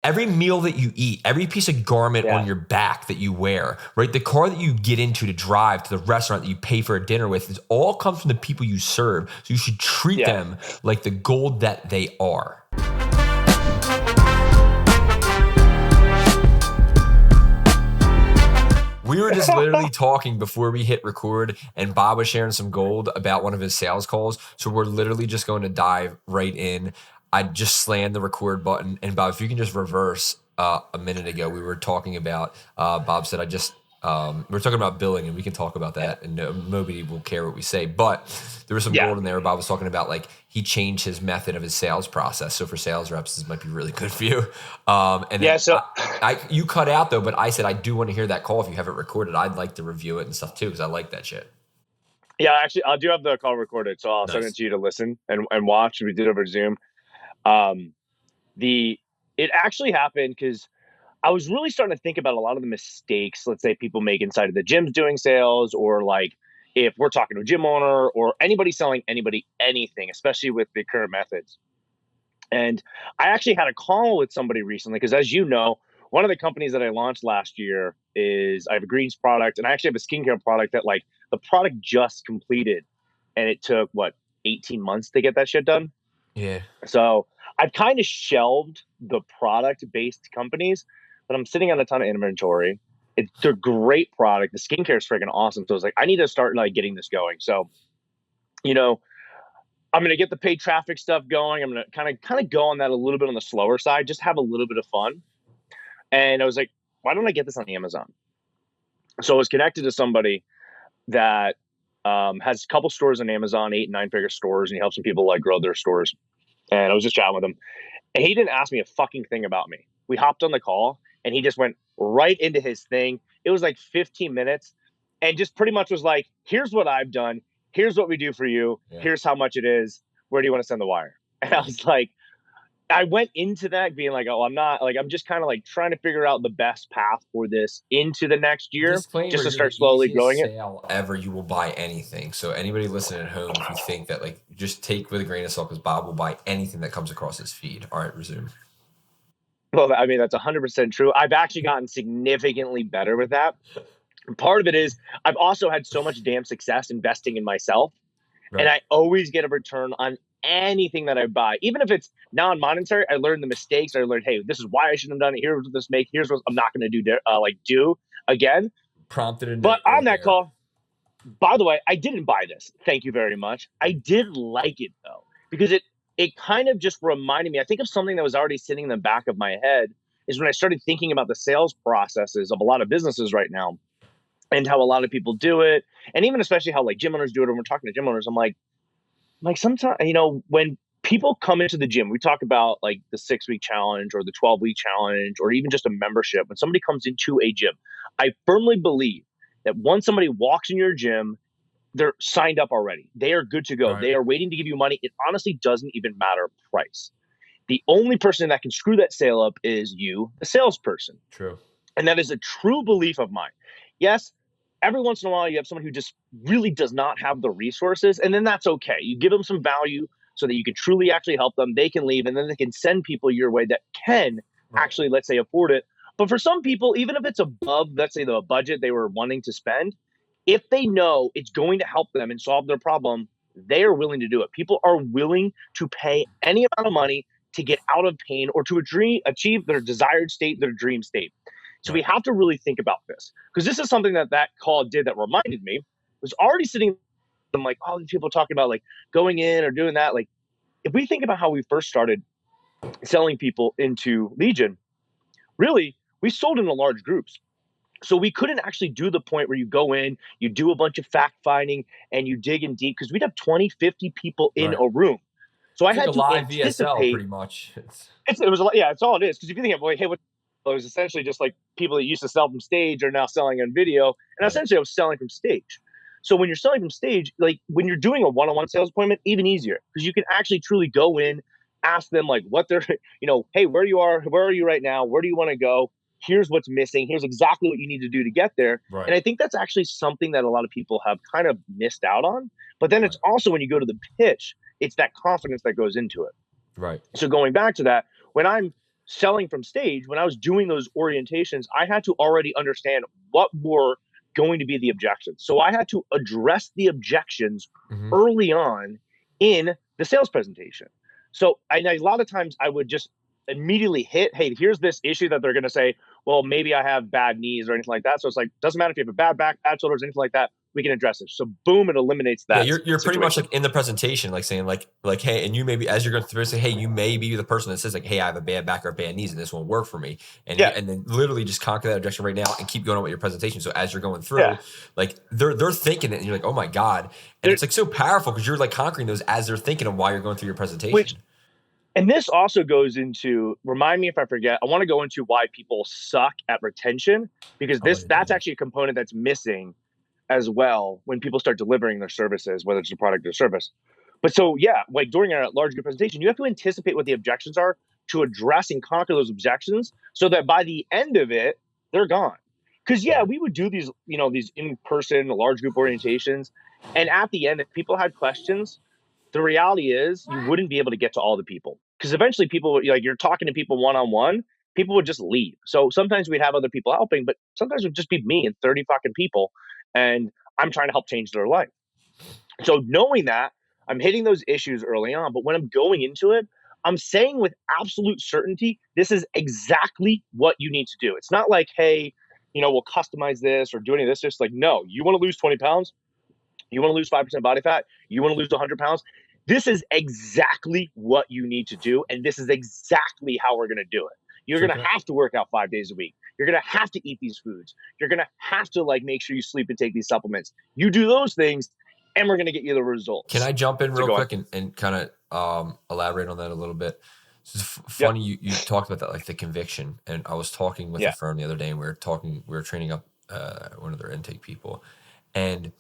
every meal that you eat, every piece of garment on your back that you wear, right? The car that you get into to drive to the restaurant that you pay for a dinner with, it all comes from the people you serve. So you should treat them like the gold that they are. We were just literally talking before we hit record, and Bob was sharing some gold about one of his sales calls. So we're literally just going to dive right in. I just slammed the record button. And Bob, if you can just reverse a minute ago, we were talking about, Bob said, we're talking about billing, and we can talk about that, and nobody will care what we say. But there was some gold in there. Bob was talking about, like, he changed his method of his sales process. So for sales reps, this might be really good for you. And then you cut out, though, but I said I do want to hear that call if you have it recorded. I'd like to review it and stuff, too, because I like that shit. Yeah, actually, I do have the call recorded, so I'll send it to you to listen and watch. We did it over Zoom. It actually happened because I was really starting to think about a lot of the mistakes, let's say, people make inside of the gyms doing sales, or like if we're talking to a gym owner or anybody selling anybody anything, especially with the current methods. And I actually had a call with somebody recently because, as you know, one of the companies that I launched last year is I have a greens product, and I actually have a skincare product that, like, the product just completed, and it took 18 months to get that shit done. Yeah. So I've kind of shelved the product-based companies, but I'm sitting on a ton of inventory. It's a great product. The skincare is freaking awesome. So I was like, I need to start getting this going. So, I'm going to get the paid traffic stuff going. I'm going to kind of go on that a little bit on the slower side, just have a little bit of fun. And I was like, why don't I get this on Amazon? So I was connected to somebody that has a couple stores on Amazon, 8 and 9 figure stores, and he helps some people grow their stores. And I was just chatting with him, and he didn't ask me a fucking thing about me. We hopped on the call, and he just went right into his thing. It was like 15 minutes, and just pretty much was like, here's what I've done. Here's what we do for you. Yeah. Here's how much it is. Where do you want to send the wire? And I was like, I went into that being like, oh, I'm just kind of trying to figure out the best path for this into the next year, Disclaimer, just to start slowly growing it. Ever you will buy anything. So anybody listening at home, if you think that, just take with a grain of salt, because Bob will buy anything that comes across his feed. All right, resume. Well, I mean, that's 100% true. I've actually gotten significantly better with that. Part of it is I've also had so much damn success investing in myself, and I always get a return on anything that I buy, even if it's non-monetary. I learned the mistakes. I learned, hey, this is why I shouldn't have done it. Here's what this makes. Here's what I'm not going to do again. Prompted. But on that call, by the way, I didn't buy this. Thank you very much. I did like it though, because it kind of just reminded me. I think of something that was already sitting in the back of my head is when I started thinking about the sales processes of a lot of businesses right now, and how a lot of people do it, and even especially how gym owners do it. When we're talking to gym owners, I'm like sometimes, when people come into the gym, we talk about the 6-week challenge or the 12-week challenge, or even just a membership. When somebody comes into a gym, I firmly believe that once somebody walks in your gym, they're signed up already. They are good to go. Right. They are waiting to give you money. It honestly doesn't even matter price. The only person that can screw that sale up is you, the salesperson. True. And that is a true belief of mine. Yes, every once in a while you have someone who just really does not have the resources, and then that's okay. You give them some value so that you can truly actually help them. They can leave, and then they can send people your way that can actually, let's say, afford it. But for some people, even if it's above, let's say, the budget they were wanting to spend, if they know it's going to help them and solve their problem, they are willing to do it. People are willing to pay any amount of money to get out of pain or to achieve their desired state, their dream state. So we have to really think about this, because this is something that call did that reminded me. Was already sitting, I'm like, all these people talking about going in or doing that. If we think about how we first started selling people into Legion, really, we sold into large groups. So we couldn't actually do the point where you go in, you do a bunch of fact finding, and you dig in deep, because we'd have 20, 50 people in a room. So I had to live VSL pretty much. It's all it is. Because if you think of hey, what it was essentially just people that used to sell from stage are now selling on video. And essentially I was selling from stage. So when you're selling from stage, when you're doing a one-on-one sales appointment, even easier, because you can actually truly go in, ask them what they're, hey, where are you right now? Where do you want to go? Here's what's missing. Here's exactly what you need to do to get there. Right. And I think that's actually something that a lot of people have kind of missed out on. But then it's also, when you go to the pitch, it's that confidence that goes into it. Right. So going back to that, when I'm selling from stage, when I was doing those orientations, I had to already understand what were going to be the objections. So I had to address the objections Hmm. early on in the sales presentation. So a lot of times I would just immediately hit, hey, here's this issue that they're going to say, well, maybe I have bad knees or anything like that. So it's like, doesn't matter if you have a bad back, bad shoulders, anything like that, we can address it. So boom, it eliminates Yeah, that you're pretty much situation. like in the presentation, like saying like hey, and you maybe as you're going through, say hey, you may be the person that says like hey, I have a bad back or bad knees, and this won't work for me, and Yeah, and then literally just conquer that objection right now and keep going on with your presentation. So as you're going through, yeah. like they're thinking it, and you're like oh my god, and There, it's like so powerful because you're like conquering those as they're thinking of why you're going through your which presentation. And this also goes into, remind me if I forget, I want to go into why people suck at retention, because Oh, that's actually a component that's missing as well when people start delivering their services, whether it's a product or service. But so yeah, like during a large group presentation, you have to anticipate what the objections are to address and conquer those objections so that by the end of it, they're gone. Because yeah, yeah, we would do these, these in-person large group orientations. And at the end, if people had questions, the reality is you wouldn't be able to get to all the people because eventually people, like, you're talking to people one on one, people would just leave. So sometimes we'd have other people helping, but sometimes it would just be me and 30 fucking people, and I'm trying to help change their life. So knowing that, I'm hitting those issues early on, but when I'm going into it, I'm saying with absolute certainty, this is exactly what you need to do. It's not like, hey, we'll customize this or do any of this. Just like, no, you want to lose 20 pounds, you want to lose 5% body fat, you want to lose 100 pounds. This is exactly what you need to do. And this is exactly how we're going to do it. You're so going to have to work out 5 days a week. You're going to have to eat these foods. You're going to have to like make sure you sleep and take these supplements. You do those things and we're going to get you the can results. I jump in So real go on. quick and kind of elaborate on that a little bit? It's Yeah. funny you talked about that, like the conviction. And I was talking with a Yeah. firm the other day, and we were training up one of their intake people, and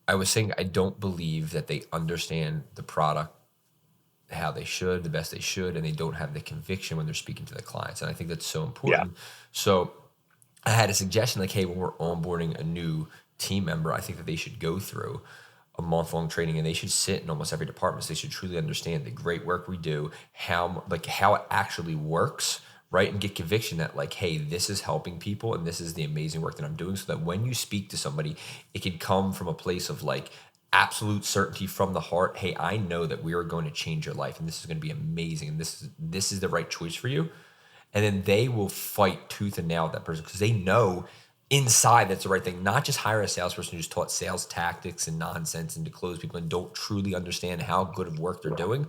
I was saying I don't believe that they understand the product how they should, the best they should, and they don't have the conviction when they're speaking to the clients. And I think that's so Yeah. important. So I had a suggestion like, hey, when we're onboarding a new team member, I think that they should go through a month-long training and they should sit in almost every department. So they should truly understand the great work we do, how it actually works, right? And get conviction that like, hey, this is helping people and this is the amazing work that I'm doing. So that when you speak to somebody, it could come from a place of like absolute certainty from the heart. Hey, I know that we are going to change your life and this is going to be amazing. And this is the right choice for you. And then they will fight tooth and nail with that person because they know inside that's the right thing. Not just hire a salesperson who's taught sales tactics and nonsense and to close people and don't truly understand how good of work they're doing,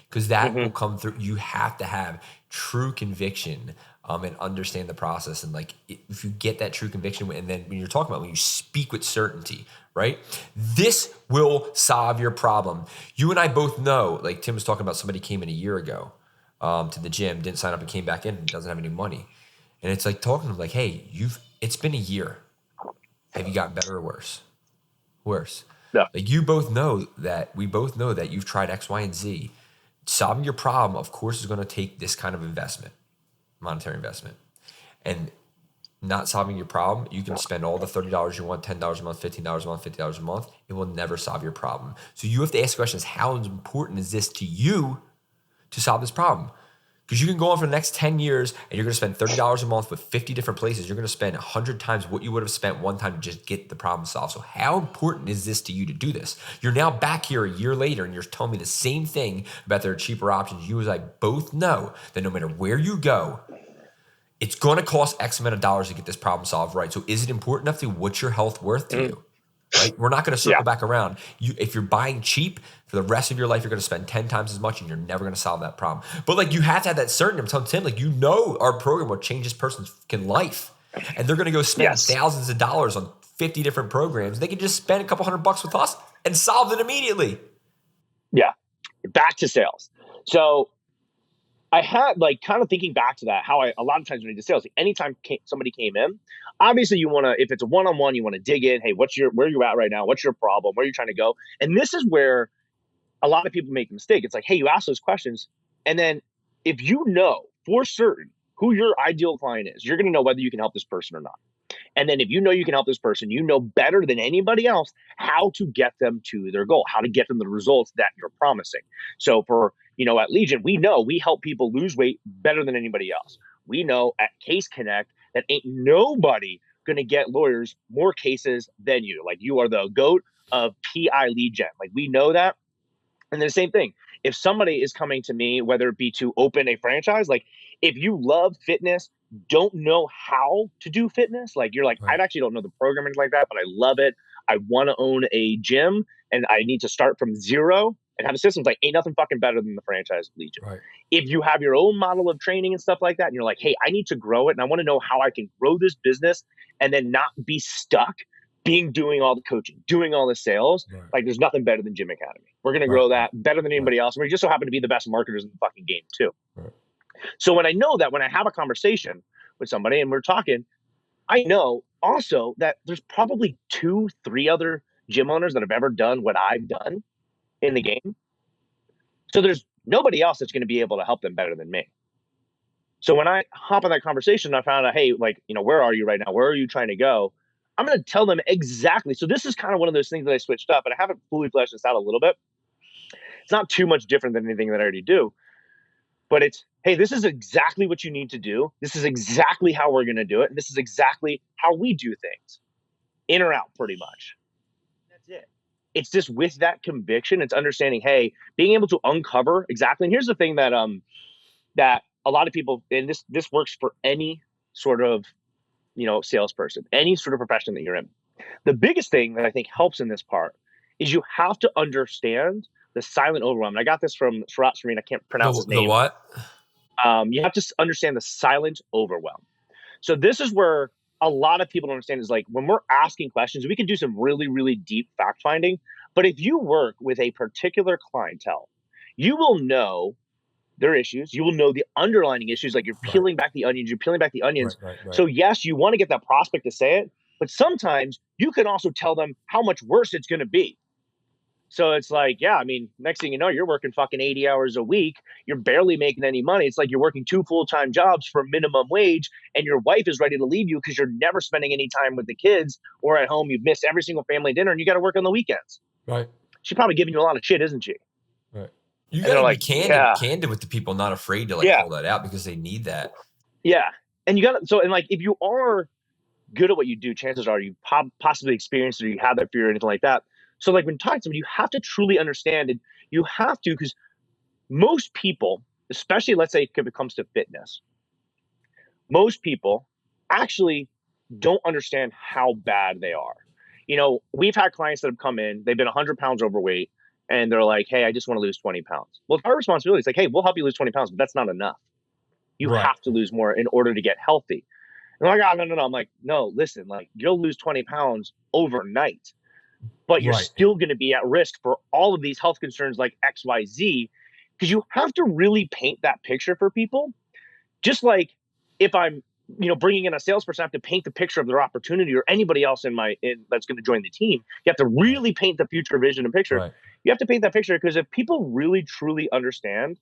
because that will Mm-hmm. come through. You have to have true conviction and understand the process. And like if you get that true conviction, and then when you're talking about when you speak with certainty, right? This will solve your problem. You and I both know, like Tim was talking about, somebody came in a year ago to the gym, didn't sign up and came back in and doesn't have any money. And it's like talking to them like, hey, it's been a year. Have you gotten better or worse? Worse. Yeah. Like we both know that you've tried X, Y, and Z. Solving your problem, of course, is going to take this kind of investment, monetary investment. And not solving your problem, you can spend all the $30 you want, $10 a month, $15 a month, $50 a month. It will never solve your problem. So you have to ask questions: how important is this to you to solve this problem? Because you can go on for the next 10 years and you're going to spend $30 a month with 50 different places. You're going to spend 100 times what you would have spent one time to just get the problem solved. So how important is this to you to do this? You're now back here a year later and you're telling me the same thing about their cheaper options. You as I both know that no matter where you go, it's going to cost X amount of dollars to get this problem solved, right? So is it important enough to what's your health worth to Mm-hmm. you? Right? We're not going to Yeah. circle back around. If you're buying cheap for the rest of your life, you're going to spend 10 times as much and you're never going to solve that problem. But like you have to have that certainty. I'm telling Tim, like, our program will change this person's fucking life. And they're going to go spend Yes. thousands of dollars on 50 different programs. They can just spend a couple $100 with us and solve it immediately. Yeah. Back to sales. So I had like kind of thinking back to that, how a lot of times when I did sales, like anytime somebody came in, obviously you want to, if it's a one-on-one, you want to dig in. Hey, where are you at right now? What's your problem? Where are you trying to go? And this is where a lot of people make the mistake. It's like, hey, you ask those questions. And then if you know for certain who your ideal client is, you're going to know whether you can help this person or not. And then if you know you can help this person, you know better than anybody else how to get them to their goal, how to get them the results that you're promising. So for at Legion, we know we help people lose weight better than anybody else. We know at Case Connect that ain't nobody going to get lawyers more cases than you. Like, you are the GOAT of PI lead gen. Like, we know that. And then the same thing, if somebody is coming to me, whether it be to open a franchise, like, if you love fitness, don't know how to do fitness, like, you're like, I Right. actually don't know the programming like that, but I love it. I want to own a gym and I need to start from zero and have a system. Like, ain't nothing fucking better than the franchise Legion. Right. If you have your own model of training and stuff like that, and you're like, hey, I need to grow it and I want to know how I can grow this business and then not be stuck doing all the coaching, doing all the sales, Right. like, there's nothing better than Gym Academy. We're going to Right. grow that better than anybody else. And we just so happen to be the best marketers in the fucking game too. Right. So when I know that, when I have a conversation with somebody and we're talking, I know also that there's probably 2, 3 other gym owners that have ever done what I've done in the game. So there's nobody else that's going to be able to help them better than me. So when I hop on that conversation, I found out, hey, like, where are you right now? Where are you trying to go? I'm going to tell them exactly. So this is kind of one of those things that I switched up, and I haven't fully fleshed this out a little bit. It's not too much different than anything that I already do, but it's, hey, this is exactly what you need to do. This is exactly how we're going to do it. And this is exactly how we do things, in or out, pretty much. That's it. It's just with that conviction, it's understanding, hey, being able to uncover exactly. And here's the thing that a lot of people, and this works for any sort of salesperson, any sort of profession that you're in. The biggest thing that I think helps in this part is you have to understand the silent overwhelm. And I got this from Sarat Serene. I can't pronounce his The name. what? You have to understand the silent overwhelm. So this is where a lot of people don't understand is, like, when we're asking questions, we can do some really, really deep fact finding. But if you work with a particular clientele, you will know their issues. You will know the underlying issues. Like, you're Right. peeling back the onions. You're peeling back the onions. Right. Right. So yes, you want to get that prospect to say it, but sometimes you can also tell them how much worse it's going to be. So it's like, yeah, I mean, next thing you know, you're working fucking 80 hours a week. You're barely making any money. It's like you're working 2 full-time jobs for minimum wage, and your wife is ready to leave you because you're never spending any time with the kids, or at home you've missed every single family dinner and you got to work on the weekends. Right. She's probably giving you a lot of shit, isn't she? Right. You And got they're to be like, yeah, candid with the people, not afraid to yeah, call that out because they need that. yeah. And you got to, so, and like, if you are good at what you do, chances are you possibly experienced it, or you have that fear or anything like that. So, like, when talking to somebody, you have to truly understand it. You have to, because most people, especially, let's say, if it comes to fitness, most people actually don't understand how bad they are. We've had clients that have come in, they've been 100 pounds overweight, and they're like, hey, I just want to lose 20 pounds. Well, our responsibility is like, hey, we'll help you lose 20 pounds, but that's not enough. You Right. have to lose more in order to get healthy. And I'm like, oh, no. I'm like, no, listen, like, you'll lose 20 pounds overnight, but you're Right. still going to be at risk for all of these health concerns like XYZ, because you have to really paint that picture for people. Just like, if I'm, bringing in a salesperson, I have to paint the picture of their opportunity, or anybody else that's going to join the team. You have to really paint the future vision and picture. Right. You have to paint that picture, because if people really truly understood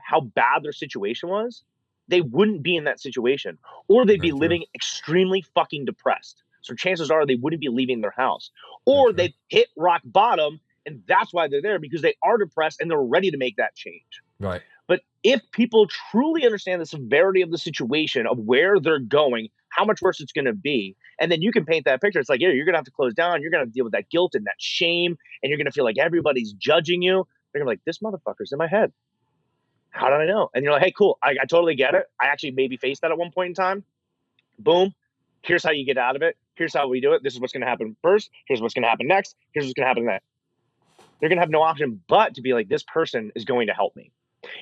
how bad their situation was, they wouldn't be in that situation, or they'd be Very true. living extremely fucking depressed. So chances are they wouldn't be leaving their house, Very or true. they've hit rock bottom, and that's why they're there, because they are depressed and they're ready to make that change. Right. But if people truly understand the severity of the situation, of where they're going, how much worse it's going to be, and then you can paint that picture. It's like, yeah, you're going to have to close down. You're going to have to deal with that guilt and that shame, and you're going to feel like everybody's judging you. They're going to be like, this motherfucker's in my head. How did I know? And you're like, hey, cool. I totally get it. I actually maybe faced that at one point in time. Boom. Here's how you get out of it. Here's how we do it. This is what's going to happen first. Here's what's going to happen next. Here's what's going to happen next. They're going to have no option but to be like, this person is going to help me.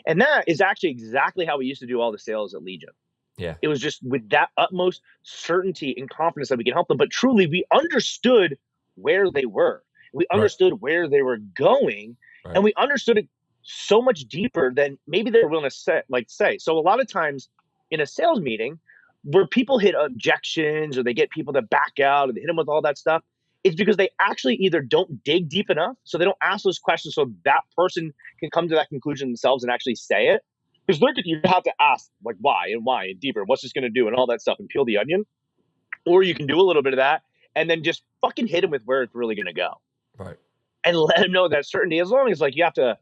And that is actually exactly how we used to do all the sales at Legion. Yeah. It was just with that utmost certainty and confidence that we can help them. But truly, we understood where they were. We understood where they were going, and we understood it so much deeper than maybe they're willing to say. So a lot of times in a sales meeting, where people hit objections, or they get people to back out, or they hit them with all that stuff, it's because they actually either don't dig deep enough, so they don't ask those questions so that person can come to that conclusion themselves and actually say it. Because you have to ask, like, why and deeper, what's this going to do, and all that stuff, and peel the onion. Or you can do a little bit of that and then just fucking hit them with where it's really going to go. Right. And let them know that certainty, as long as, like, you have to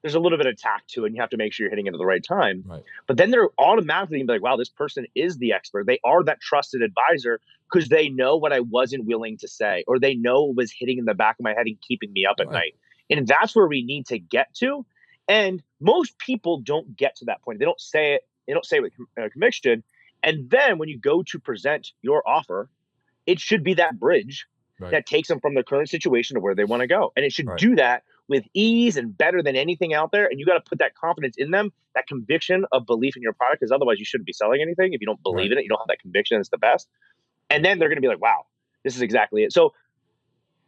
there's a little bit of tact to it, and you have to make sure you're hitting it at the right time. Right. But then they're automatically gonna be like, wow, this person is the expert. They are that trusted advisor because they know what I wasn't willing to say, or they know what was hitting in the back of my head and keeping me up at Right. night. And that's where we need to get to. And most people don't get to that point. They don't say it. They don't say it with conviction. And then when you go to present your offer, it should be that bridge Right. that takes them from their current situation to where they want to go. And it should Right. do that with ease and better than anything out there. And you got to put that confidence in them, that conviction of belief in your product, because otherwise you shouldn't be selling anything. If you don't believe Right. in it, you don't have that conviction, it's the best. And Right. then they're going to be like, wow, this is exactly it. So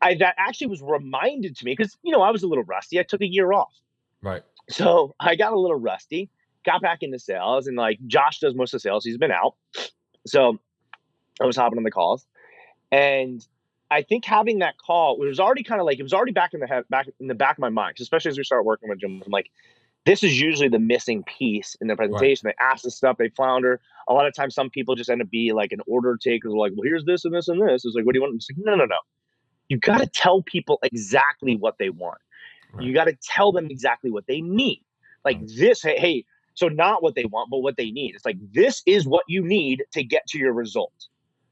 that actually was reminded to me because, I was a little rusty. I took a year off. Right. So I got a little rusty, got back into sales, and like Josh does most of the sales. He's been out. So I was hopping on the calls. And I think having that call, it was already kind of like, it was already back in the head, back in the back of my mind, especially as we start working with Jim. I'm like, this is usually the missing piece in the Right. presentation. They ask this stuff, they flounder. A lot of times, some people just end up being like an order taker, like, well, here's this and this and this. It's like, what do you want? It's like, no, no, no. You got to tell people exactly what they want. Right. You got to tell them exactly what they need. Like Right. this, hey, so not what they want, but what they need. It's like, this is what you need to get to your result.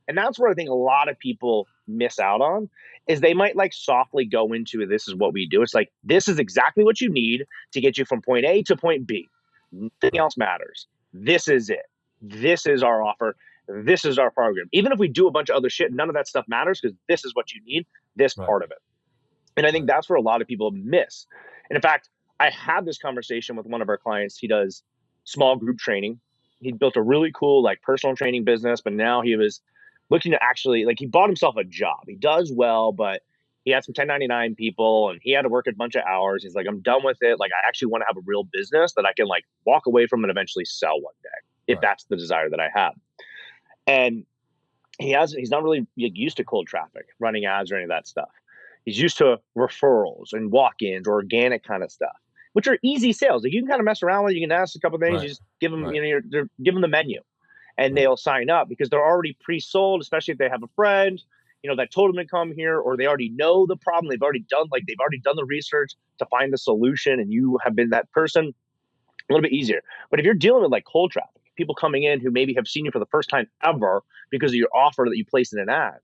And that's where I think a lot of people miss out on is they might like softly go into this is what we do. It's like, this is exactly what you need to get you from point A to point B. Nothing Right. else matters. This is it. This is our offer. This is our program. Even if we do a bunch of other shit, none of that stuff matters because this is what you need, this Right. part of it. And I think Right. that's where a lot of people miss. And in fact, I had this conversation with one of our clients. He does small group training. He built a really cool like personal training business, but now he was looking to actually like he bought himself a job. He does well, but he had some 1099 people and he had to work a bunch of hours. He's like, I'm done with it. Like, I actually want to have a real business that I can like walk away from and eventually sell one day if Right. that's the desire that I have. And he's not really used to cold traffic, running ads or any of that stuff. He's used to referrals and walk-ins or organic kind of stuff, which are easy sales. Like you can kind of mess around with. You can ask a couple of things. Right. You just give them, Right. give them the menu, and Right. they'll sign up because they're already pre-sold. Especially if they have a friend, that told them to come here, or they already know the problem. They've already done the research to find the solution, and you have been that person. A little bit easier. But if you're dealing with like cold traffic, people coming in who maybe have seen you for the first time ever because of your offer that you placed in an ad,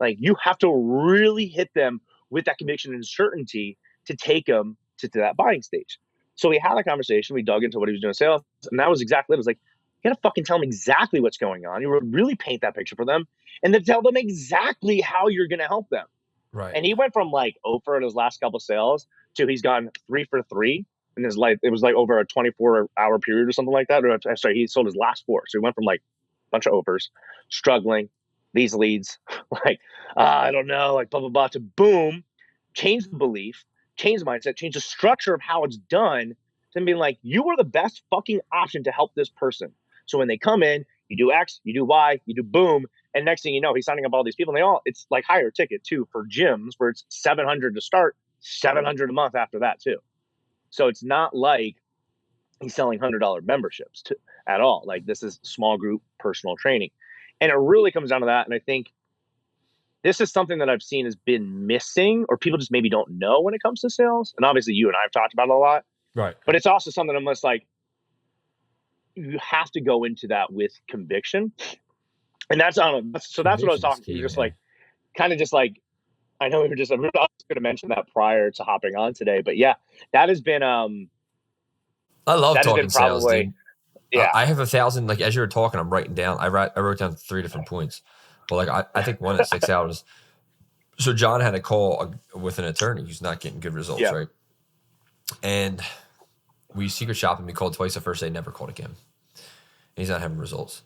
like you have to really hit them with that conviction and certainty to take them to that buying stage. So we had a conversation. We dug into what he was doing in sales, and that was exactly it. It was like, you gotta fucking tell them exactly what's going on. You really paint that picture for them, and then tell them exactly how you're gonna help them. Right. And he went from like 0 for in his last couple sales to he's gone 3 for 3 in his life. It was like over a 24-hour period or something like that. Or sorry, he sold his last 4. So he went from like a bunch of offers, struggling, these leads, like, I don't know, like blah, blah, blah, to boom, change the belief, change the mindset, change the structure of how it's done to being like, you are the best fucking option to help this person. So when they come in, you do X, you do Y, you do boom. And next thing you know, he's signing up all these people. And it's like higher ticket too for gyms where it's 700 to start, 700 a month after that too. So it's not like he's selling $100 memberships at all. Like this is small group personal training. And it really comes down to that. And I think this is something that I've seen has been missing or people just maybe don't know when it comes to sales. And obviously you and I have talked about it a lot, Right. but it's also something I'm just like, you have to go into that with conviction. And that's, I don't know. So that's what I was Conviction's talking, key, just man. like, kind of just like, I know we were just, I was going to mention that prior to hopping on today, but yeah, that has been, I love that has been talking sales, probably, dude. yeah, I have 1,000. Like as you were talking, I'm writing down. I wrote down 3 different points, but like I think one that sticks out is so John had a call with an attorney who's not getting good results, yeah, right? And we secret shop him. He called twice the first day, never called again. And he's not having results.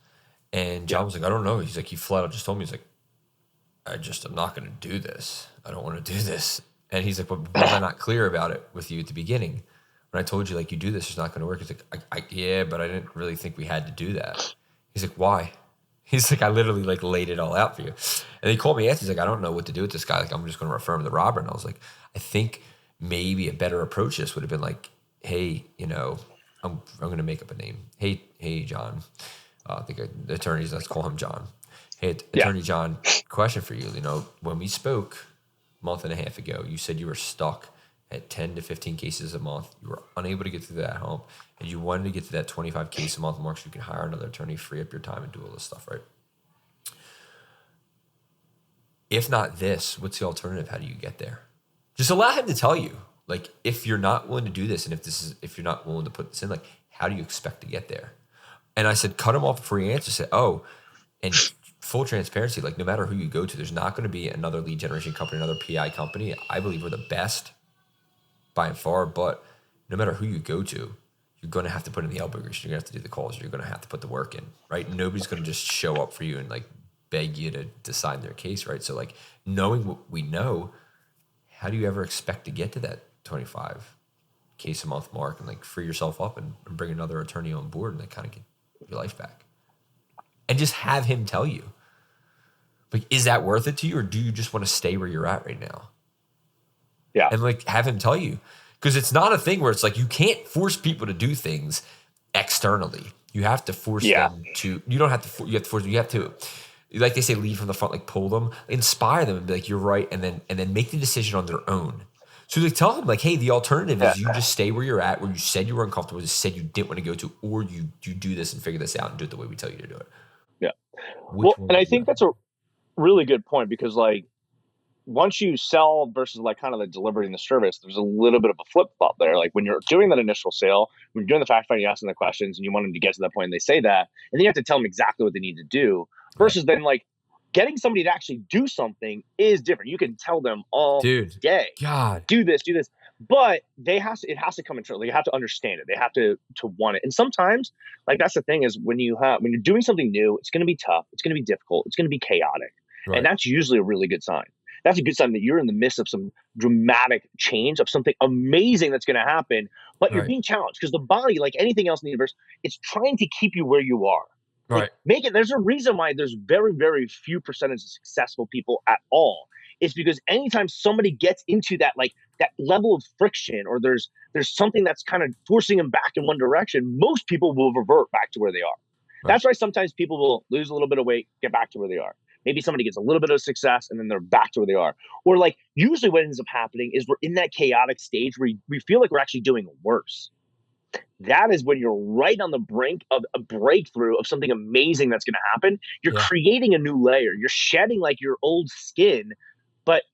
And John yeah, was like, I don't know. He's like, he flat out just told me, he's like, I'm not going to do this. I don't want to do this. And he's like, but was I not clear about it with you at the beginning? When I told you, like, you do this, it's not going to work. He's like, yeah, but I didn't really think we had to do that. He's like, why? He's like, I literally like laid it all out for you. And he called me after. He's like, I don't know what to do with this guy. Like, I'm just going to refer him to Robert. And I was like, I think maybe a better approach to this would have been like, hey, I'm going to make up a name. Hey, John. I think the attorneys, let's call him John. Hey, yeah, Attorney John, question for you. When we spoke a month and a half ago, you said you were stuck at 10 to 15 cases a month, you were unable to get through that hump, and you wanted to get to that 25 case a month mark so you can hire another attorney, free up your time, and do all this stuff, right? If not this, what's the alternative? How do you get there? Just allow him to tell you. Like, if you're not willing to do this, and if you're not willing to put this in, like, how do you expect to get there? And I said, cut him off before he answers. Said, oh, and full transparency, like, no matter who you go to, there's not going to be another lead generation company, another PI company. I believe we're the best by far, but no matter who you go to, you're going to have to put in the elbow grease. You're going to have to do the calls. You're going to have to put the work in, right? Nobody's going to just show up for you and like beg you to decide their case, right? So like knowing what we know, how do you ever expect to get to that 25 case a month mark and like free yourself up and bring another attorney on board and like kind of get your life back? And just have him tell you, like, is that worth it to you, or do you just want to stay where you're at right now? Yeah. And like have him tell you, because it's not a thing where it's like you can't force people to do things externally. You have to force them to. You don't have to. You have to force. You have to, like they say, lead from the front. Like pull them, inspire them, and be like, "You're right," and then make the decision on their own. So they tell them like, "Hey, the alternative is you just stay where you're at, where you said you were uncomfortable, just said you didn't want to go to, or you do this and figure this out and do it the way we tell you to do it." Yeah. Which Well, one and I would you think rather that's a really good point because like once you sell versus like kind of the delivering the service, there's a little bit of a flip flop there. Like when you're doing that initial sale, when you're doing the fact finding, you're asking the questions, and you want them to get to that point, and they say that, and then you have to tell them exactly what they need to do. Right. Versus then like getting somebody to actually do something is different. You can tell them all Dude, day, God. do this, but it has to come internally. They have to understand it. They have to want it. And sometimes, like that's the thing is when you're doing something new, it's going to be tough, it's going to be difficult, it's going to be chaotic, and Right. that's usually a really good sign. That's a good sign that you're in the midst of some dramatic change of something amazing that's going to happen, but you're Right. being challenged because the body, like anything else in the universe, it's trying to keep you where you are. Like Right. make it. There's a reason why there's very, very few percentage of successful people at all. It's because anytime somebody gets into that like that level of friction, or there's something that's kind of forcing them back in one direction, most people will revert back to where they are. Right. That's why sometimes people will lose a little bit of weight, get back to where they are. Maybe somebody gets a little bit of success and then they're back to where they are. Or like usually what ends up happening is we're in that chaotic stage where we feel like we're actually doing worse. That is when you're right on the brink of a breakthrough of something amazing that's going to happen. You're Yeah. creating a new layer. You're shedding like your old skin, but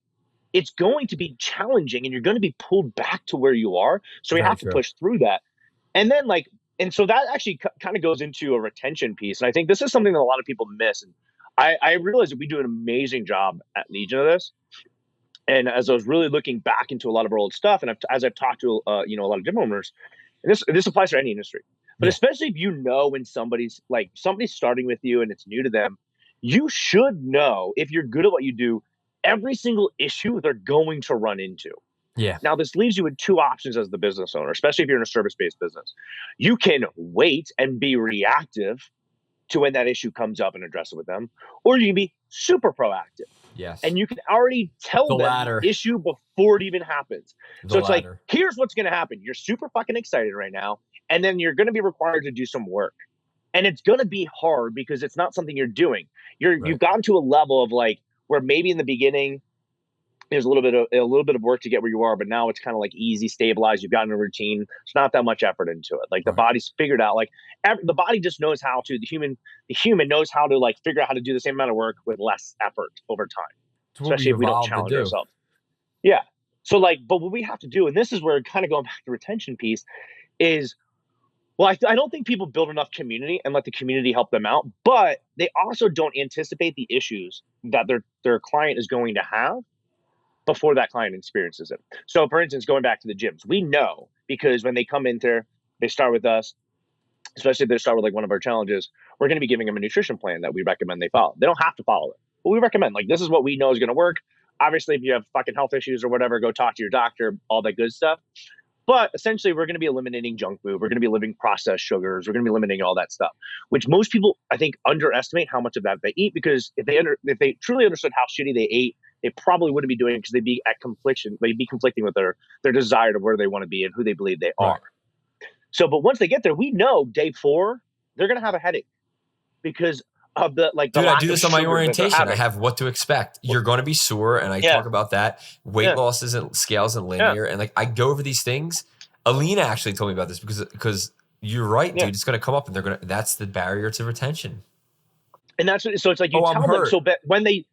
it's going to be challenging and you're going to be pulled back to where you are. So you Very have to true. push through that. And then like, and so that actually kind of goes into a retention piece. And I think this is something that a lot of people miss. And I realize that we do an amazing job at Legion of this. And as I was really looking back into a lot of our old stuff, and as I've talked to a lot of different owners, and this applies to any industry, but Yeah. especially if you know when somebody's starting with you and it's new to them, you should know if you're good at what you do, every single issue they're going to run into. Yeah. Now, this leaves you with two options as the business owner, especially if you're in a service based business. You can wait and be reactive to when that issue comes up and address it with them, or you can be super proactive Yes. and you can already tell The them the latter. issue before it even happens. The So it's like, latter. here's what's going to happen. You're super fucking excited right now, and then you're going to be required to do some work. And it's going to be hard because it's not something you're doing. Right. You've gotten to a level of like where maybe in the beginning there's a little bit of work to get where you are, but now it's kind of like easy, stabilized. You've gotten a routine. It's not that much effort into it. Like the Right. body's figured out. Like the body just knows how to. The human knows how to like figure out how to do the same amount of work with less effort over time, It's what especially we've if we don't evolved to challenge do. ourselves. Yeah. So like, but what we have to do, and this is where kind of going back to the retention piece, is well, I don't think people build enough community and let the community help them out, but they also don't anticipate the issues that their client is going to have before that client experiences it. So, for instance, going back to the gyms, we know because when they come in there, they start with us, especially if they start with like one of our challenges, we're going to be giving them a nutrition plan that we recommend they follow. They don't have to follow it, but we recommend like this is what we know is going to work. Obviously, if you have fucking health issues or whatever, go talk to your doctor, all that good stuff. But essentially, we're going to be eliminating junk food. We're going to be eliminating processed sugars. We're going to be eliminating all that stuff, which most people, I think, underestimate how much of that they eat because if they truly understood how shitty they ate, they probably wouldn't be doing it because they'd be at confliction. They'd be conflicting with their desire to where they want to be and who they believe they are. Right. So, but once they get there, we know day 4 they're going to have a headache because of the Dude, I lack do of this on my sugar that they're orientation. I having. have what to expect. You're going to be sore, and I Yeah, talk about that. Weight yeah, loss isn't scale isn't yeah, linear, and like I go over these things. Alina actually told me about this because you're right, yeah. dude. It's going to come up, and they're going to. That's the barrier to retention. And that's what, so it's like you Oh, I'm tell them hurt. so but when they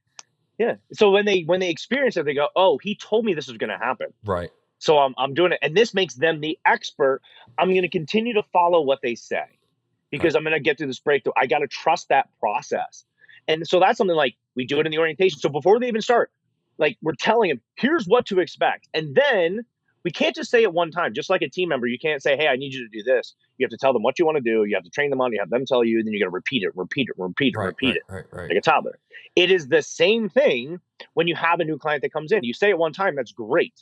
yeah so when they experience it, they go, oh, he told me this was going to happen. Right. So I'm doing it, and this makes them the expert. I'm going to continue to follow what they say Right. because I'm going to get through this breakthrough. I got to trust that process, and so that's something like we do it in the orientation. So before they even start, like we're telling them, here's what to expect, and then we can't just say it one time. Just like a team member, you can't say, hey, I need you to do this. You have to tell them what you want to do. You have to train them on. You have them tell you, and then you got to repeat it, repeat it, repeat it, Right. repeat Right. it, Right. Right. like a toddler. It is the same thing when you have a new client that comes in. You say it one time, that's great.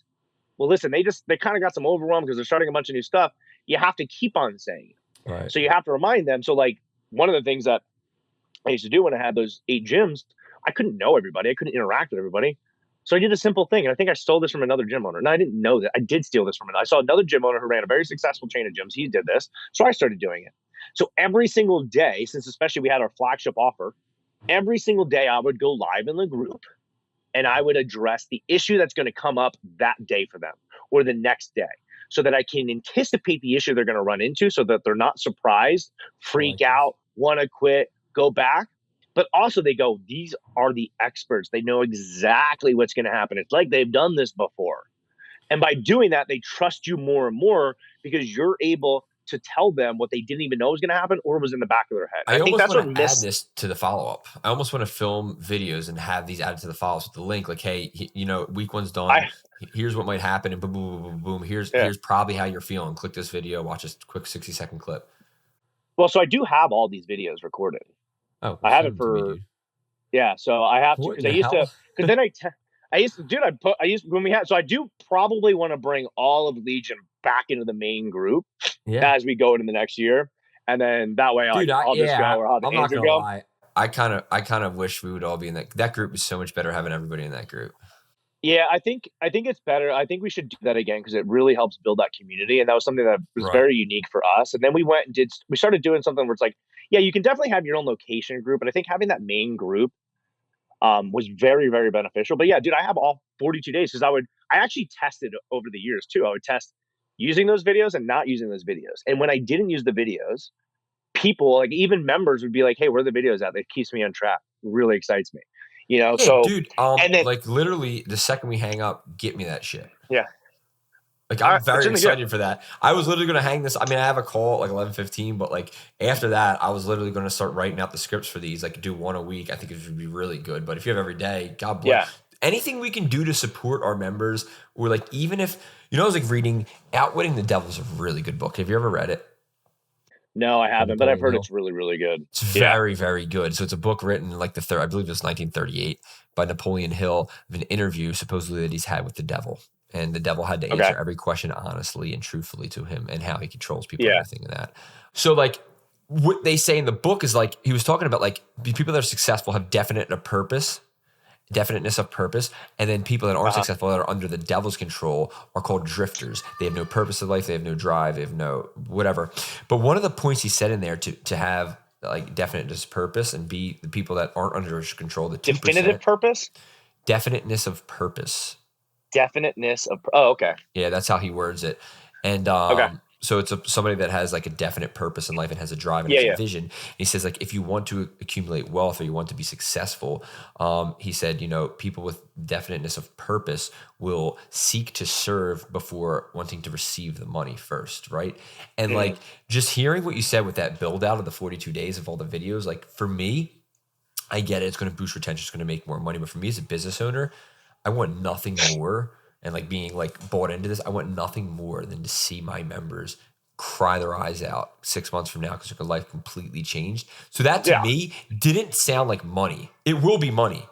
Well, listen, they kind of got some overwhelm because they're starting a bunch of new stuff. You have to keep on saying it. Right. So you have to remind them. So like one of the things that I used to do when I had those 8 gyms, I couldn't know everybody. I couldn't interact with everybody. So I did a simple thing. And I think I stole this from another gym owner. And I didn't know that. I did steal this from it. I saw another gym owner who ran a very successful chain of gyms. He did this. So I started doing it. So every single day, since especially we had our flagship offer, every single day I would go live in the group and I would address the issue that's going to come up that day for them or the next day so that I can anticipate the issue they're going to run into so that they're not surprised, I freak like this. out, want to quit, go back. But also they go, these are the experts. They know exactly what's going to happen. It's like they've done this before. And by doing that, they trust you more and more because you're able to tell them what they didn't even know was going to happen or was in the back of their head. And I I think almost that's want what to add miss. this to the follow up. I almost want to film videos and have these added to the follow ups with the link. Like, hey, week one's done. Here's what might happen, and boom, boom, boom, boom, boom. Here's probably how you're feeling. Click this video. Watch a quick 60-second clip. Well, so I do have all these videos recorded. Oh, well, I have send it them to me, for dude. yeah. So I have to What because in I the used to hell? because then I used to dude I used when we had so I do probably want to bring all of Legion back into the main group Yeah, as we go into the next year, and then that way dude. I'll just go or I'll have I'm not Andrew gonna go. lie. I kind of wish we would all be in that group. Is so much better having everybody in that group. Yeah, I think it's better. I think we should do that again because it really helps build that community, and that was something that was Right. very unique for us. And then we started doing something where it's like, yeah, you can definitely have your own location group, but I think having that main group was very, very beneficial. But yeah, dude, I have all 42 days because I actually tested over the years too. I would test using those videos and not using those videos. And when I didn't use the videos, people like even members would be like, hey, where are the videos at? That keeps me on track. Really excites me, Yeah, So, dude. and then, Like literally, the second we hang up, get me that shit. yeah, Like all I'm right, very certainly good. excited for that. I was literally gonna hang this. I mean, I have a call at like 11:15, but like after that, I was literally gonna start writing out the scripts for these. Like do one a week. I think it would be really good. But if you have every day, God Yeah. bless. Anything we can do to support our members, or like even if I was like reading Outwitting the Devil is a really good book. Have you ever read it? No, I By haven't, but I've Napoleon heard Hill. it's really, really good. It's Yeah. very, very good. So it's a book written like I believe it was 1938 by Napoleon Hill of an interview supposedly that he's had with the devil. And the devil had to Okay. answer every question honestly and truthfully to him and how he controls people and Yeah. everything and that. So like what they say in the book is like, he was talking about like people that are successful have definiteness of purpose. And then people that aren't successful that are under the devil's control are called drifters. They have no purpose in life. They have no drive. They have no whatever. But one of the points he said in there to have like definiteness of purpose and be the people that aren't under his control, the 2%. Definitive purpose? Definiteness of purpose. Definiteness of oh, okay. Yeah, that's how he words it. And Okay. so it's somebody that has like a definite purpose in life and has a drive and Yeah, has yeah. a vision. And he says like if you want to accumulate wealth or you want to be successful, he said people with definiteness of purpose will seek to serve before wanting to receive the money first, right? And like just hearing what you said with that build out of the 42 days of all the videos, like for me, I get it. It's going to boost retention. It's going to make more money. But for me as a business owner, I want nothing more. And like being like bought into this, I want nothing more than to see my members cry their eyes out 6 months from now because their life completely changed. So that to me didn't sound like money. It will be money,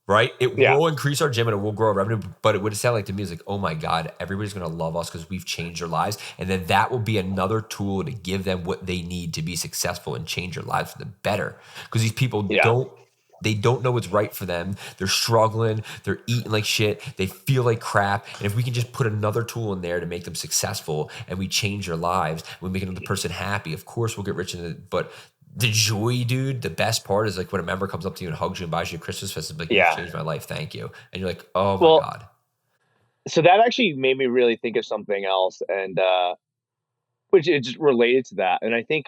right? It will increase our gym and it will grow our revenue. But it would sound like to me is like, oh my God, everybody's going to love us because we've changed their lives. And then that will be another tool to give them what they need to be successful and change their lives for the better. Because these people don't know what's right for them. They're struggling. They're eating like shit. They feel like crap. And if we can just put another tool in there to make them successful and we change their lives, we make another person happy, of course we'll get rich in it. But the joy, dude, the best part is like when a member comes up to you and hugs you and buys you a Christmas present, like, you've Yeah. changed my life, thank you. And you're like, oh my Well, God. so that actually made me really think of something else, and which is related to that. And I think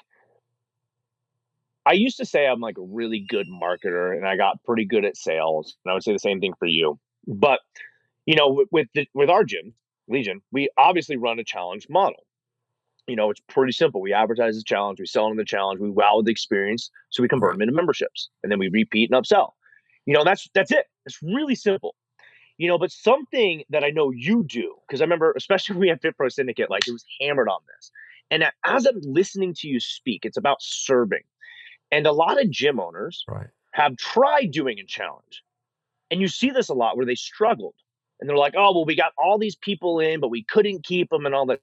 I used to say I'm like a really good marketer, and I got pretty good at sales. And I would say the same thing for you. But with our gym, Legion, we obviously run a challenge model. It's pretty simple. We advertise the challenge, we sell them the challenge, we wow with the experience, so we convert Right. them into memberships, and then we repeat and upsell. That's it. It's really simple. But something that I know you do, because I remember, especially when we had Fit Pro Syndicate, like it was hammered on this. And as I'm listening to you speak, it's about serving. And a lot of gym owners Right. have tried doing a challenge. And you see this a lot where they struggled. And they're like, oh, well, we got all these people in, but we couldn't keep them and all that.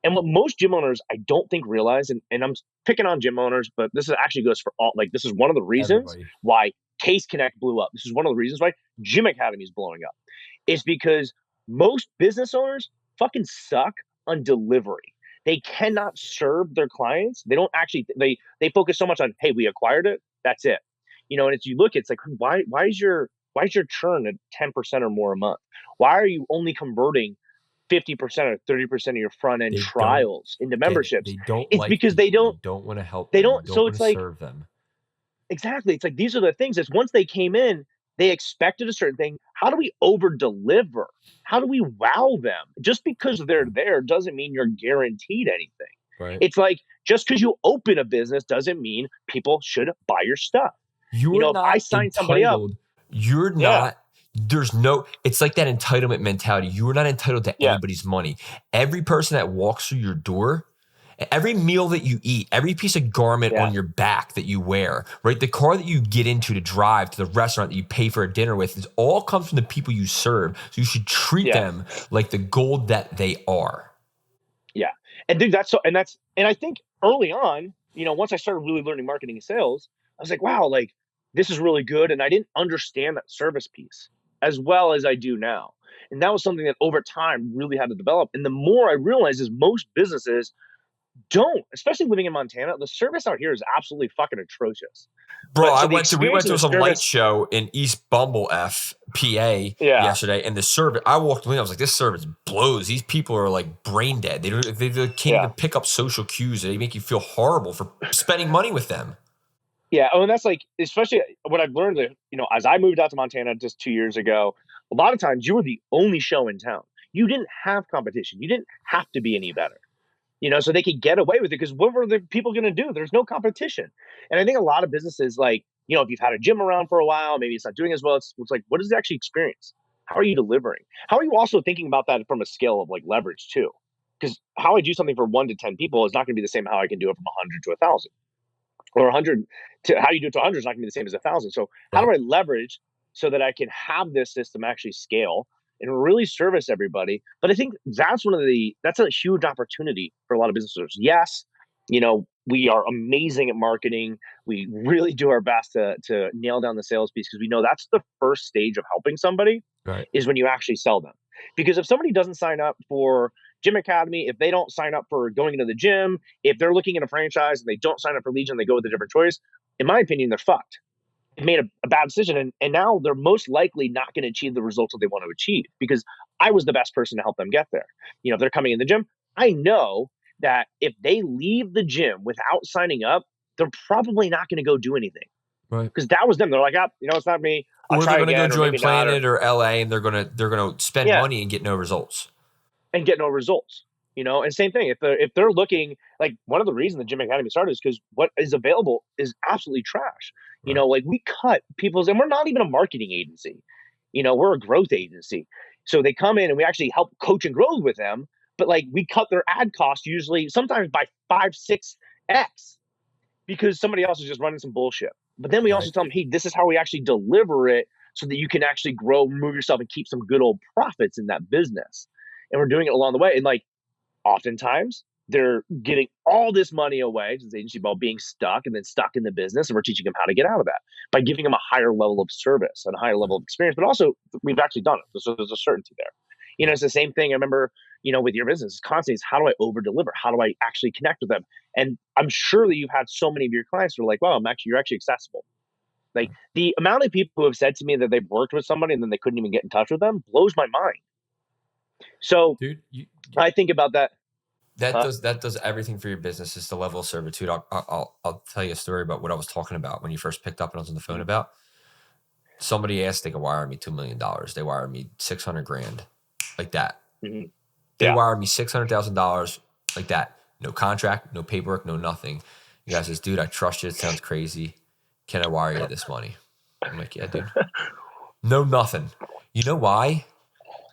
And what most gym owners, I don't think realize, and I'm picking on gym owners, but this actually goes for all. Like, this is one of the reasons Everybody. why Case Connect blew up. This is one of the reasons why Gym Academy is blowing up. Is because most business owners fucking suck on delivery. They cannot serve their clients. They don't actually. They focus so much on, hey, we acquired it. That's it. And if you look, it's like, why is your churn at 10% or more a month? Why are you only converting 50% or 30% of your front end They don't trials into get it. memberships? They don't It's like because they people. They don't don't want to help they them. They don't don't so want it's to like, serve them. exactly, it's like these are the things, is once they came in, they expected a certain thing. How do we over deliver? How do we wow them? Just because they're there doesn't mean you're guaranteed anything. Right. It's like, just because you open a business doesn't mean people should buy your stuff. You're If I not sign somebody up, entitled. You're yeah, not. There's no, it's like that entitlement mentality. You're not entitled to yeah, anybody's money. Every person that walks through your door, every meal that you eat, every piece of garment yeah, on your back that you wear, right? The car that you get into to drive to the restaurant that you pay for a dinner with, it all comes from the people you serve. So you should treat yeah. them like the gold that they are. Yeah. And dude, and I think early on, once I started really learning marketing and sales, I was like, wow, like this is really good. And I didn't understand that service piece as well as I do now. And that was something that over time really had to develop. And the more I realized is most businesses don't, especially living in Montana, the service out here is absolutely fucking atrocious. Bro, But so the we experience went of to the some light service, show in East Bumble F, PA yeah, yesterday, and the service. I walked in, I was like, this service blows. These people are like brain dead. They can't yeah. even pick up social cues. They make you feel horrible for spending money with them. Yeah, oh, and that's like, especially what I've learned that, as I moved out to Montana just 2 years ago, a lot of times you were the only show in town. You didn't have competition. You didn't have to be any better, so they could get away with it because what were the people going to do? There's no competition. And I think a lot of businesses, like, if you've had a gym around for a while, maybe it's not doing as well. It's like, what is the actually experience? How are you delivering? How are you also thinking about that from a scale of like leverage too? Because how I do something for 1 to 10 people is not going to be the same how I can do it from 100 to 1,000, or 100 to how you do it to 100 is not going to be the same as 1,000. So how Right. do I leverage so that I can have this system actually scale and really service everybody? But I think that's a huge opportunity for a lot of businesses. Yes, we are amazing at marketing. We really do our best to nail down the sales piece because we know that's the first stage of helping somebody Right. is when you actually sell them. Because if somebody doesn't sign up for Gym Academy, if they don't sign up for going into the gym, if they're looking at a franchise and they don't sign up for Legion, they go with a different choice. In my opinion, they're fucked. They made a bad decision, and now they're most likely not going to achieve the results that they want to achieve because I was the best person to help them get there. If they're coming in the gym, I know that if they leave the gym without signing up, they're probably not going to go do anything Right. because that was them. They're like, it's not me. I'll Or they're try gonna go again, or join maybe not, or Planet or LA, and they're gonna spend yeah, money and get no results. and get no results. And same thing, if they're looking, like, one of the reasons the Gym Academy started is because what is available is absolutely trash. Right. Like, we cut people's, and we're not even a marketing agency. We're a growth agency. So they come in and we actually help coach and grow with them, but like we cut their ad cost usually sometimes by 5, 6x because somebody else is just running some bullshit. But then we also Right. tell them, hey, this is how we actually deliver it so that you can actually grow, move yourself, and keep some good old profits in that business. And we're doing it along the way. And like, oftentimes they're getting all this money away to the agency about being stuck and then stuck in the business. And we're teaching them how to get out of that by giving them a higher level of service and a higher level Right. of experience. But also, we've actually done it. So there's a certainty there. It's the same thing. I remember, with your business, constantly is how do I over deliver? How do I actually connect with them? And I'm sure that you've had so many of your clients who are like, well, you're actually accessible. Like the amount of people who have said to me that they've worked with somebody and then they couldn't even get in touch with them blows my mind. So Dude, I think about that. Huh? that does everything for your business. It's the level of servitude. I'll tell you a story about what I was talking about when you first picked up and I was on the phone Mhm. about. Somebody asked they could wire me $2 million. They wired me 600 grand, like that. Mhm. They Yeah. wired me $600,000 like that. No contract, no paperwork, no nothing. The guy says, dude, I trust you. It sounds crazy. Can I wire you this money? I'm like, yeah, dude. No, nothing. You know why?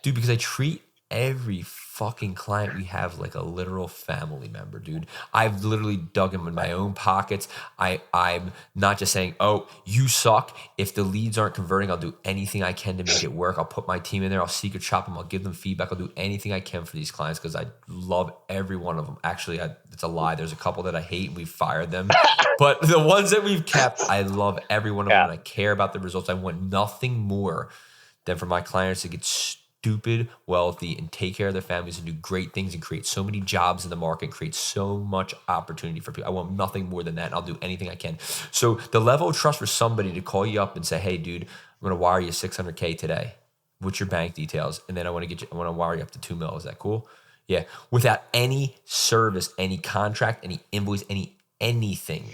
Dude, because I treat every fucking client we have like a literal family member, dude. I've literally dug them in my own pockets. I'm not just saying, oh, you suck. If the leads aren't converting, I'll do anything I can to make it work. I'll put my team in there. I'll secret shop them. I'll give them feedback. I'll do anything I can for these clients because I love every one of them. Actually, it's a lie. There's a couple that I hate and we've fired them. But the ones that we've kept, I love every one of them Yeah. and I care about the results. I want nothing more than for my clients to get stupid wealthy and take care of their families and do great things and create so many jobs in the market, create so much opportunity for people. I want nothing more than that, and I'll do anything I can. So the level of trust for somebody to call you up and say, hey, dude, I'm going to wire you $600K today. What's your bank details? And then I want to wire you up to $2 million. Is that cool? Yeah. Without any service, any contract, any invoice, anything.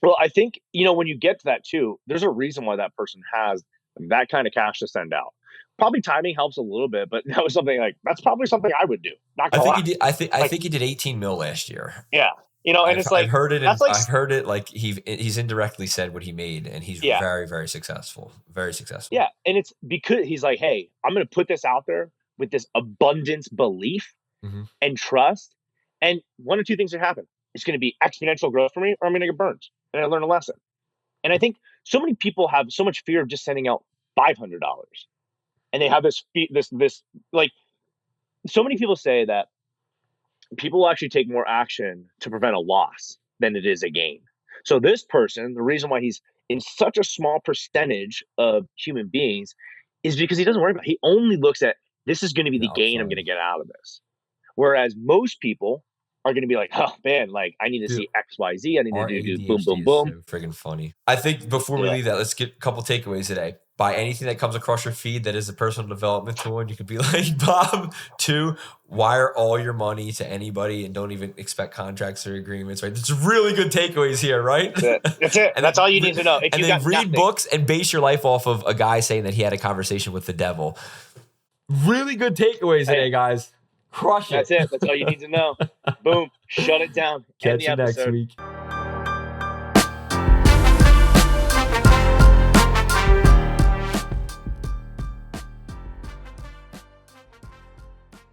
Well, I think, when you get to that too, there's a reason why that person has that kind of cash to send out. Probably timing helps a little bit, but that was something like that's probably something I would do. Not I gonna think he lie. did. I Like, think he did 18 mil last year. yeah. And it's I've like heard it, that's and like I've heard it like he's indirectly said what he made, and he's yeah, very, very successful. Very successful. yeah. And it's because he's like, hey, I'm gonna put this out there with this abundance belief Hmm. and trust. And one or two things that happen. It's gonna be exponential growth for me, or I'm gonna get burned. And I learn a lesson. And I think so many people have so much fear of just sending out $500. And they have this like so many people say that people will actually take more action to prevent a loss than it is a gain. So this person, the reason why he's in such a small percentage of human beings is because he doesn't worry about it. He only looks at this is going to be The the gain I'm going upside. to get out of this. Whereas most people are going to be like, oh man, like I need to Dude, see XYZ. I need to our do boom, ADHD boom, is boom. so friggin' funny. I think before we Yeah. leave that, let's get a couple takeaways today. Buy anything that comes across your feed that is a personal development tool, and you could be like Bob. 2, wire all your money to anybody and don't even expect contracts or agreements. Right? There's really good takeaways here, right? That's it. That's it. and That's then all you need to know. If and you then got read nothing, books and base your life off of a guy saying that he had a conversation with the devil. Really good takeaways hey, today, guys. Crush that's it. it. That's all you need to know. Boom. Shut it down. End Catch the you next episode. week.